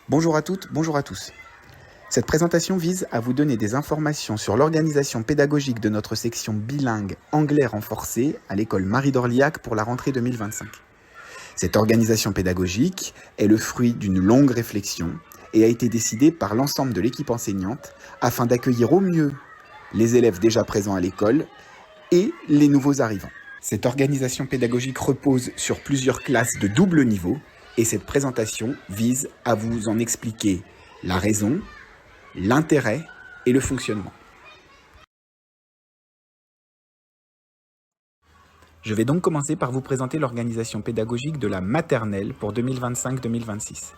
Bonjour à toutes, bonjour à tous. Cette présentation vise à vous donner des informations sur l'organisation pédagogique de notre section bilingue anglais renforcé à l'école Marie d'Orliac pour la rentrée 2025. Cette organisation pédagogique est le fruit d'une longue réflexion et a été décidée par l'ensemble de l'équipe enseignante afin d'accueillir au mieux les élèves déjà présents à l'école et les nouveaux arrivants. Cette organisation pédagogique repose sur plusieurs classes de double niveau et cette présentation vise à vous en expliquer la raison, l'intérêt et le fonctionnement. Je vais donc commencer par vous présenter l'organisation pédagogique de la maternelle pour 2025-2026.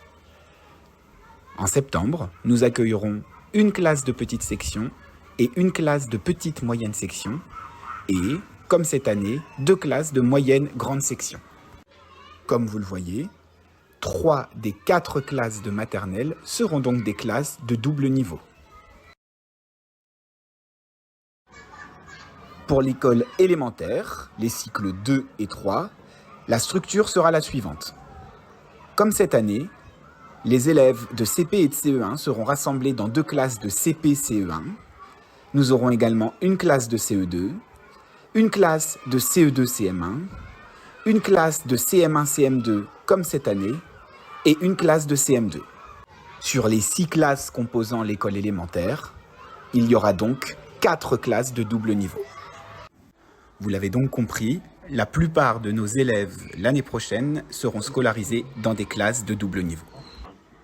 En septembre, nous accueillerons une classe de petite section et une classe de petite moyenne section et, comme cette année, 2 classes de moyenne grande section. Comme vous le voyez, 3 des 4 classes de maternelle seront donc des classes de double niveau. Pour l'école élémentaire, les cycles 2 et 3, la structure sera la suivante. Comme cette année, les élèves de CP et de CE1 seront rassemblés dans 2 classes de CP-CE1. Nous aurons également une classe de CE2, une classe de CE2-CM1, une classe de CM1-CM2 comme cette année, et une classe de CM2. Sur les 6 classes composant l'école élémentaire, il y aura donc 4 classes de double niveau. Vous l'avez donc compris, la plupart de nos élèves l'année prochaine seront scolarisés dans des classes de double niveau.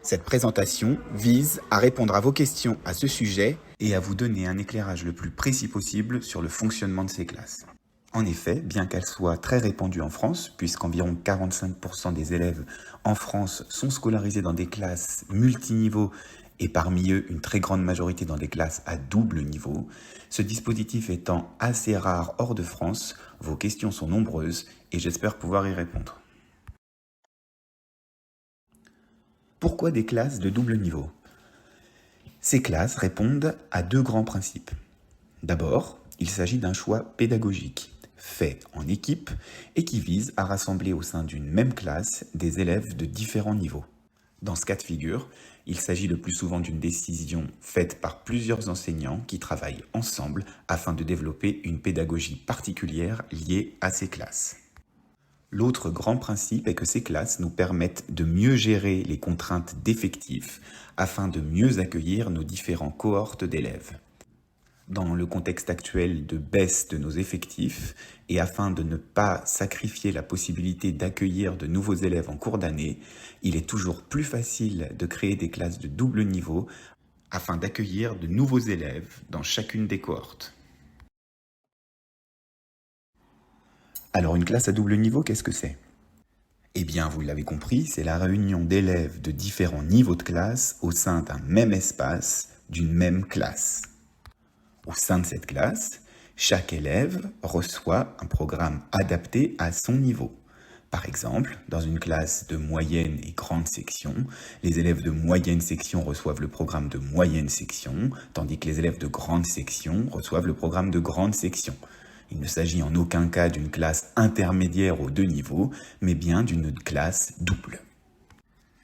Cette présentation vise à répondre à vos questions à ce sujet et à vous donner un éclairage le plus précis possible sur le fonctionnement de ces classes. En effet, bien qu'elles soient très répandues en France, puisqu'environ 45% des élèves en France sont scolarisés dans des classes multiniveaux et parmi eux une très grande majorité dans des classes à double niveau, ce dispositif étant assez rare hors de France, vos questions sont nombreuses et j'espère pouvoir y répondre. Pourquoi des classes de double niveau ? Ces classes répondent à 2 grands principes. D'abord, il s'agit d'un choix pédagogique fait en équipe et qui vise à rassembler au sein d'une même classe des élèves de différents niveaux. Dans ce cas de figure, il s'agit le plus souvent d'une décision faite par plusieurs enseignants qui travaillent ensemble afin de développer une pédagogie particulière liée à ces classes. L'autre grand principe est que ces classes nous permettent de mieux gérer les contraintes d'effectifs afin de mieux accueillir nos différents cohortes d'élèves. Dans le contexte actuel de baisse de nos effectifs et afin de ne pas sacrifier la possibilité d'accueillir de nouveaux élèves en cours d'année, il est toujours plus facile de créer des classes de double niveau afin d'accueillir de nouveaux élèves dans chacune des cohortes. Alors une classe à double niveau, qu'est-ce que c'est ? Eh bien, vous l'avez compris, c'est la réunion d'élèves de différents niveaux de classe au sein d'un même espace, d'une même classe. Au sein de cette classe, chaque élève reçoit un programme adapté à son niveau. Par exemple, dans une classe de moyenne et grande section, les élèves de moyenne section reçoivent le programme de moyenne section, tandis que les élèves de grande section reçoivent le programme de grande section. Il ne s'agit en aucun cas d'une classe intermédiaire aux 2 niveaux, mais bien d'une classe double.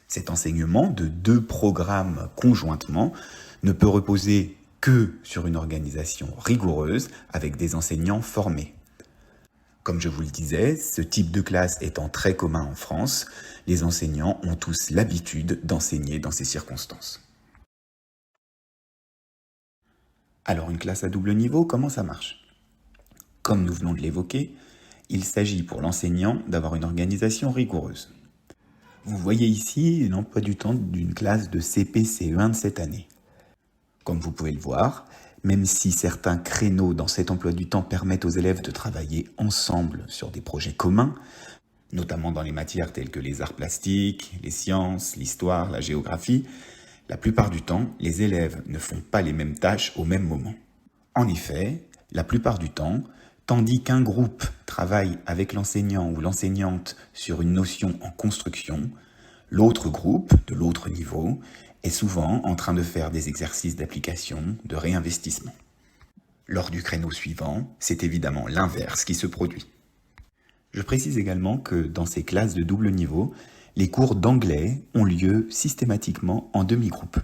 Cet enseignement de 2 programmes conjointement ne peut reposer que sur une organisation rigoureuse avec des enseignants formés. Comme je vous le disais, ce type de classe étant très commun en France, les enseignants ont tous l'habitude d'enseigner dans ces circonstances. Alors une classe à double niveau, comment ça marche ? Comme nous venons de l'évoquer, il s'agit pour l'enseignant d'avoir une organisation rigoureuse. Vous voyez ici l'emploi du temps d'une classe de CP-CE1 de cette année. Comme vous pouvez le voir, même si certains créneaux dans cet emploi du temps permettent aux élèves de travailler ensemble sur des projets communs, notamment dans les matières telles que les arts plastiques, les sciences, l'histoire, la géographie, la plupart du temps, les élèves ne font pas les mêmes tâches au même moment. En effet, la plupart du temps, tandis qu'un groupe travaille avec l'enseignant ou l'enseignante sur une notion en construction, l'autre groupe, de l'autre niveau, est souvent en train de faire des exercices d'application, de réinvestissement. Lors du créneau suivant, c'est évidemment l'inverse qui se produit. Je précise également que dans ces classes de double niveau, Les cours d'anglais ont lieu systématiquement en demi-groupe.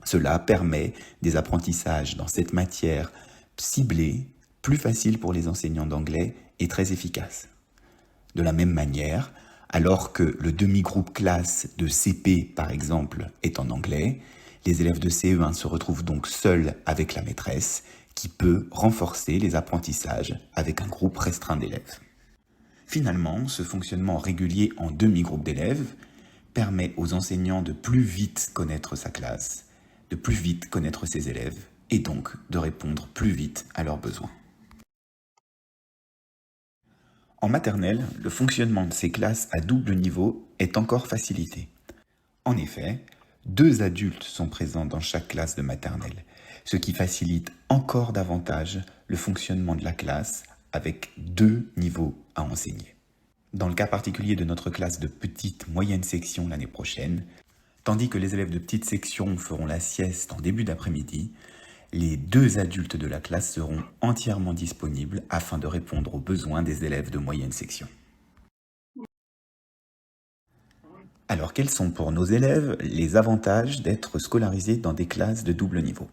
Cela permet des apprentissages dans cette matière ciblés, plus faciles pour les enseignants d'anglais et très efficaces. De la même manière, alors que le demi-groupe classe de CP, par exemple, est en anglais, les élèves de CE1 se retrouvent donc seuls avec la maîtresse, qui peut renforcer les apprentissages avec un groupe restreint d'élèves. Finalement, ce fonctionnement régulier en demi-groupe d'élèves permet aux enseignants de plus vite connaître sa classe, de plus vite connaître ses élèves, et donc de répondre plus vite à leurs besoins. En maternelle, le fonctionnement de ces classes à double niveau est encore facilité. En effet, 2 adultes sont présents dans chaque classe de maternelle, ce qui facilite encore davantage le fonctionnement de la classe avec 2 niveaux à enseigner. Dans le cas particulier de notre classe de petite moyenne section l'année prochaine, tandis que les élèves de petite section feront la sieste en début d'après-midi, les 2 adultes de la classe seront entièrement disponibles afin de répondre aux besoins des élèves de moyenne section. Alors, quels sont pour nos élèves les avantages d'être scolarisés dans des classes de double niveau ?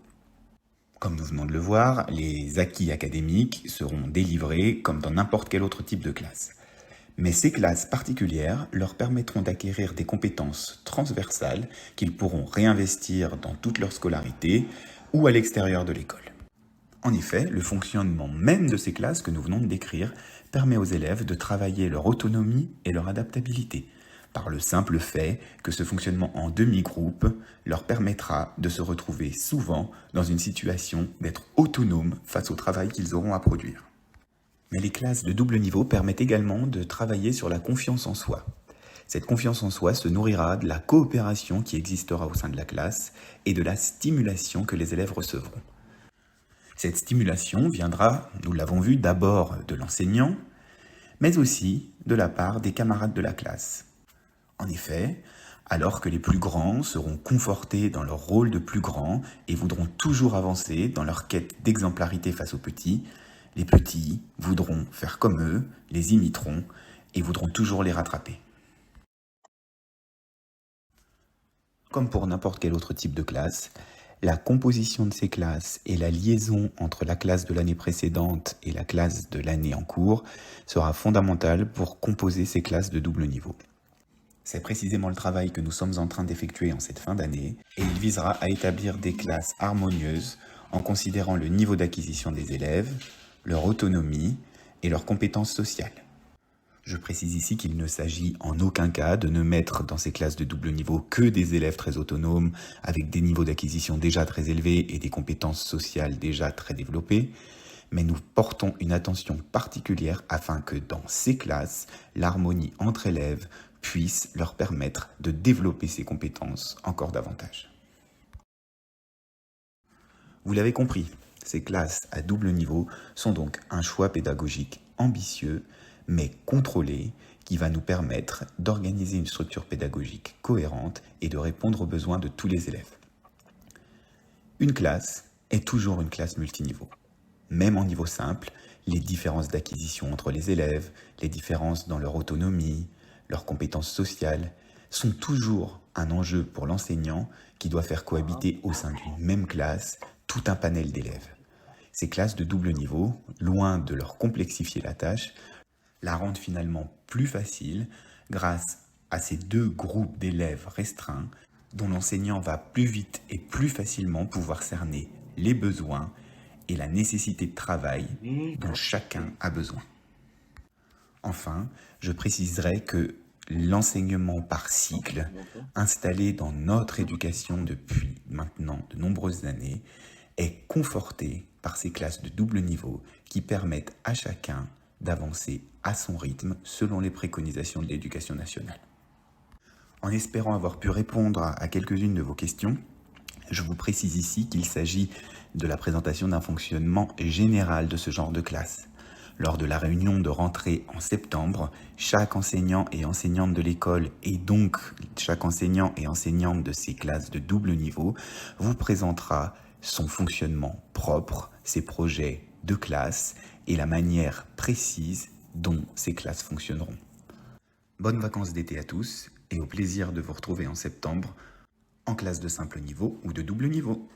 Comme nous venons de le voir, les acquis académiques seront délivrés comme dans n'importe quel autre type de classe. Mais ces classes particulières leur permettront d'acquérir des compétences transversales qu'ils pourront réinvestir dans toute leur scolarité ou à l'extérieur de l'école. En effet, le fonctionnement même de ces classes que nous venons de décrire permet aux élèves de travailler leur autonomie et leur adaptabilité, par le simple fait que ce fonctionnement en demi-groupe leur permettra de se retrouver souvent dans une situation d'être autonomes face au travail qu'ils auront à produire. Mais les classes de double niveau permettent également de travailler sur la confiance en soi. Cette confiance en soi se nourrira de la coopération qui existera au sein de la classe et de la stimulation que les élèves recevront. Cette stimulation viendra, nous l'avons vu, d'abord de l'enseignant, mais aussi de la part des camarades de la classe. En effet, alors que les plus grands seront confortés dans leur rôle de plus grands et voudront toujours avancer dans leur quête d'exemplarité face aux petits, les petits voudront faire comme eux, les imiteront et voudront toujours les rattraper. Comme pour n'importe quel autre type de classe, la composition de ces classes et la liaison entre la classe de l'année précédente et la classe de l'année en cours sera fondamentale pour composer ces classes de double niveau. C'est précisément le travail que nous sommes en train d'effectuer en cette fin d'année et il visera à établir des classes harmonieuses en considérant le niveau d'acquisition des élèves, leur autonomie et leurs compétences sociales. Je précise ici qu'il ne s'agit en aucun cas de ne mettre dans ces classes de double niveau que des élèves très autonomes, avec des niveaux d'acquisition déjà très élevés et des compétences sociales déjà très développées, mais nous portons une attention particulière afin que dans ces classes, l'harmonie entre élèves puisse leur permettre de développer ces compétences encore davantage. Vous l'avez compris, ces classes à double niveau sont donc un choix pédagogique ambitieux, mais contrôlé, qui va nous permettre d'organiser une structure pédagogique cohérente et de répondre aux besoins de tous les élèves. Une classe est toujours une classe multiniveau. Même en niveau simple, les différences d'acquisition entre les élèves, les différences dans leur autonomie, leurs compétences sociales, sont toujours un enjeu pour l'enseignant qui doit faire cohabiter au sein d'une même classe tout un panel d'élèves. Ces classes de double niveau, loin de leur complexifier la tâche, la rendent finalement plus facile grâce à ces 2 groupes d'élèves restreints dont l'enseignant va plus vite et plus facilement pouvoir cerner les besoins et la nécessité de travail dont chacun a besoin. Enfin, je préciserai que l'enseignement par cycle, installé dans notre éducation depuis maintenant de nombreuses années, est conforté par ces classes de double niveau qui permettent à chacun d'avancer à son rythme selon les préconisations de l'éducation nationale. En espérant avoir pu répondre à quelques-unes de vos questions, je vous précise ici qu'il s'agit de la présentation d'un fonctionnement général de ce genre de classe. Lors de la réunion de rentrée en septembre, chaque enseignant et enseignante de l'école et donc chaque enseignant et enseignante de ces classes de double niveau vous présentera son fonctionnement propre, ses projets de classe et la manière précise dont ces classes fonctionneront. Bonnes vacances d'été à tous et et au plaisir de vous retrouver en septembre en classe de simple niveau ou de double niveau.